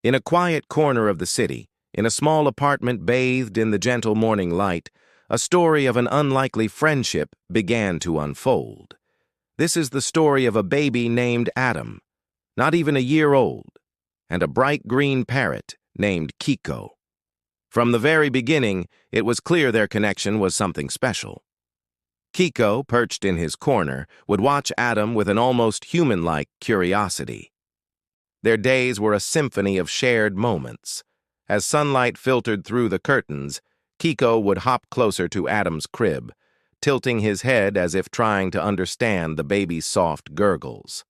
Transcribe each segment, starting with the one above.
In a quiet corner of the city, in a small apartment bathed in the gentle morning light, a story of an unlikely friendship began to unfold. This is the story of a baby named Adam, not even a year old, and a bright green parrot named Kiko. From the very beginning, it was clear their connection was something special. Kiko, perched in his corner, would watch Adam with an almost human-like curiosity. Their days were a symphony of shared moments. As sunlight filtered through the curtains, Kiko would hop closer to Adam's crib, tilting his head as if trying to understand the baby's soft gurgles.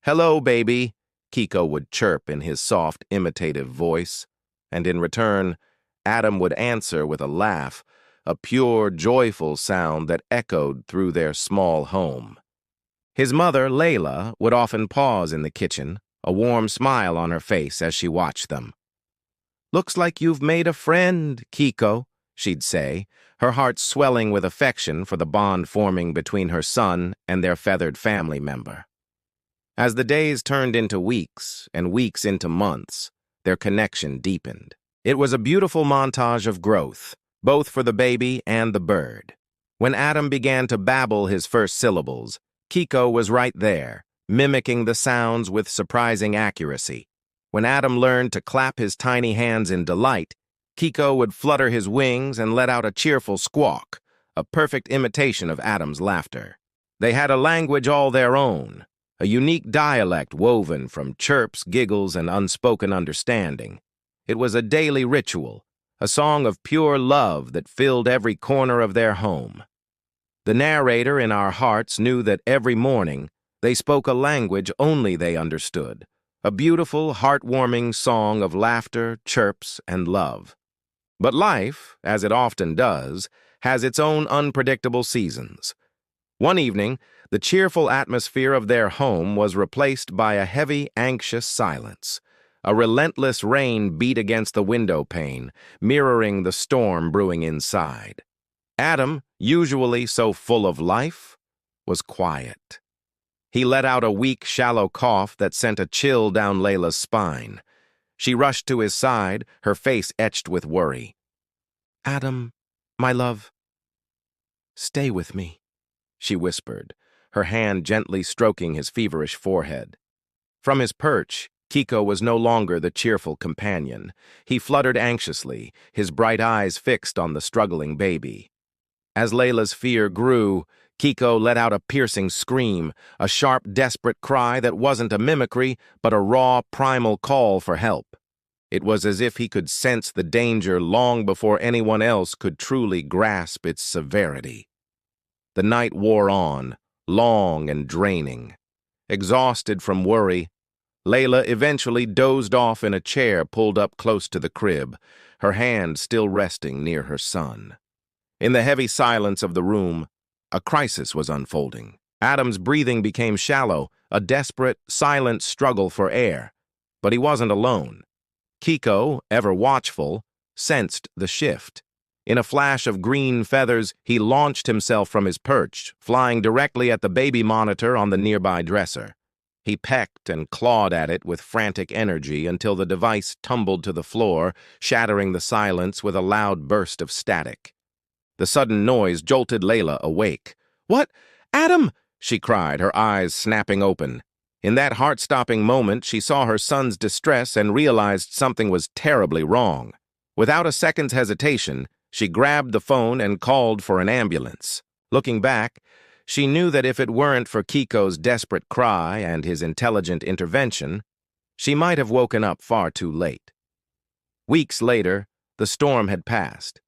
"Hello, baby," Kiko would chirp in his soft, imitative voice, and in return, Adam would answer with a laugh, a pure, joyful sound that echoed through their small home. His mother, Layla, would often pause in the kitchen, a warm smile on her face as she watched them. "Looks like you've made a friend, Kiko," she'd say, her heart swelling with affection for the bond forming between her son and their feathered family member. As the days turned into weeks and weeks into months, their connection deepened. It was a beautiful montage of growth, both for the baby and the bird. When Adam began to babble his first syllables, Kiko was right there, mimicking the sounds with surprising accuracy. When Adam learned to clap his tiny hands in delight, Kiko would flutter his wings and let out a cheerful squawk, a perfect imitation of Adam's laughter. They had a language all their own, a unique dialect woven from chirps, giggles, and unspoken understanding. It was a daily ritual, a song of pure love that filled every corner of their home. The narrator in our hearts knew that every morning they spoke a language only they understood, a beautiful, heartwarming song of laughter, chirps, and love. But life, as it often does, has its own unpredictable seasons. One evening, the cheerful atmosphere of their home was replaced by a heavy, anxious silence. A relentless rain beat against the window pane, mirroring the storm brewing inside. Adam, usually so full of life, was quiet. He let out a weak, shallow cough that sent a chill down Layla's spine. She rushed to his side, her face etched with worry. "Adam, my love, stay with me," she whispered, her hand gently stroking his feverish forehead. From his perch, Kiko was no longer the cheerful companion. He fluttered anxiously, his bright eyes fixed on the struggling baby. As Layla's fear grew, Kiko let out a piercing scream, a sharp, desperate cry that wasn't a mimicry, but a raw, primal call for help. It was as if he could sense the danger long before anyone else could truly grasp its severity. The night wore on, long and draining. Exhausted from worry, Layla eventually dozed off in a chair pulled up close to the crib, her hand still resting near her son. In the heavy silence of the room, a crisis was unfolding. Adam's breathing became shallow, a desperate, silent struggle for air. But he wasn't alone. Kiko, ever watchful, sensed the shift. In a flash of green feathers, he launched himself from his perch, flying directly at the baby monitor on the nearby dresser. He pecked and clawed at it with frantic energy until the device tumbled to the floor, shattering the silence with a loud burst of static. The sudden noise jolted Layla awake. "What? Adam!" she cried, her eyes snapping open. In that heart-stopping moment, she saw her son's distress and realized something was terribly wrong. Without a second's hesitation, she grabbed the phone and called for an ambulance. Looking back, she knew that if it weren't for Kiko's desperate cry and his intelligent intervention, she might have woken up far too late. Weeks later, the storm had passed.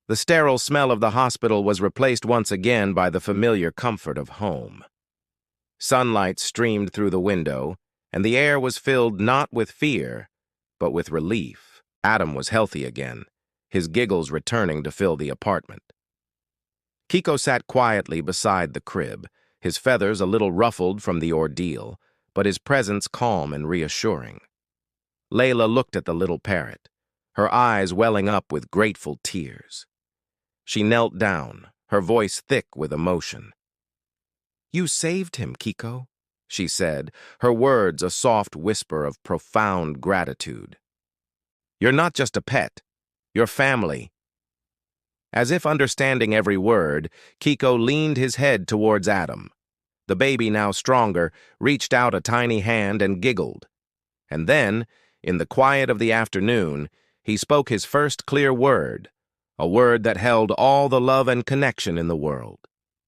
The sterile smell of the hospital was replaced once again by the familiar comfort of home. Sunlight streamed through the window, and the air was filled not with fear, but with relief. Adam was healthy again, his giggles returning to fill the apartment. Kiko sat quietly beside the crib, his feathers a little ruffled from the ordeal, but his presence calm and reassuring. Layla looked at the little parrot, her eyes welling up with grateful tears. She knelt down, her voice thick with emotion. "You saved him, Kiko," she said, her words a soft whisper of profound gratitude. You're not just a pet, you're family. As if understanding every word, Kiko leaned his head towards Adam. The baby, now stronger, reached out a tiny hand and giggled. And then, in the quiet of the afternoon, he spoke his first clear word, a word that held all the love and connection in the world: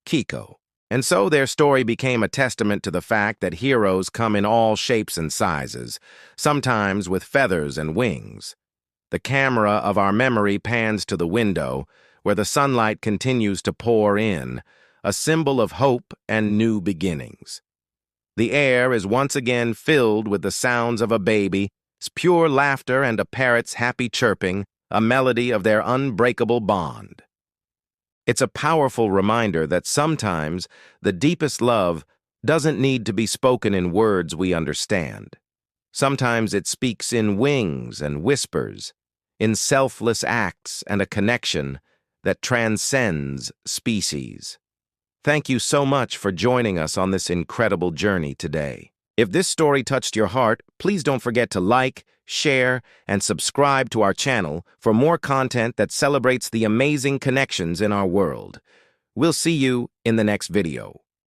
Kiko. And so their story became a testament to the fact that heroes come in all shapes and sizes, sometimes with feathers and wings. The camera of our memory pans to the window, where the sunlight continues to pour in, a symbol of hope and new beginnings. The air is once again filled with the sounds of a baby's pure laughter and a parrot's happy chirping, a melody of their unbreakable bond. It's a powerful reminder that sometimes the deepest love doesn't need to be spoken in words we understand. Sometimes it speaks in wings and whispers, in selfless acts and a connection that transcends species. Thank you so much for joining us on this incredible journey today. If this story touched your heart, please don't forget to like, share, and subscribe to our channel for more content that celebrates the amazing connections in our world. We'll see you in the next video.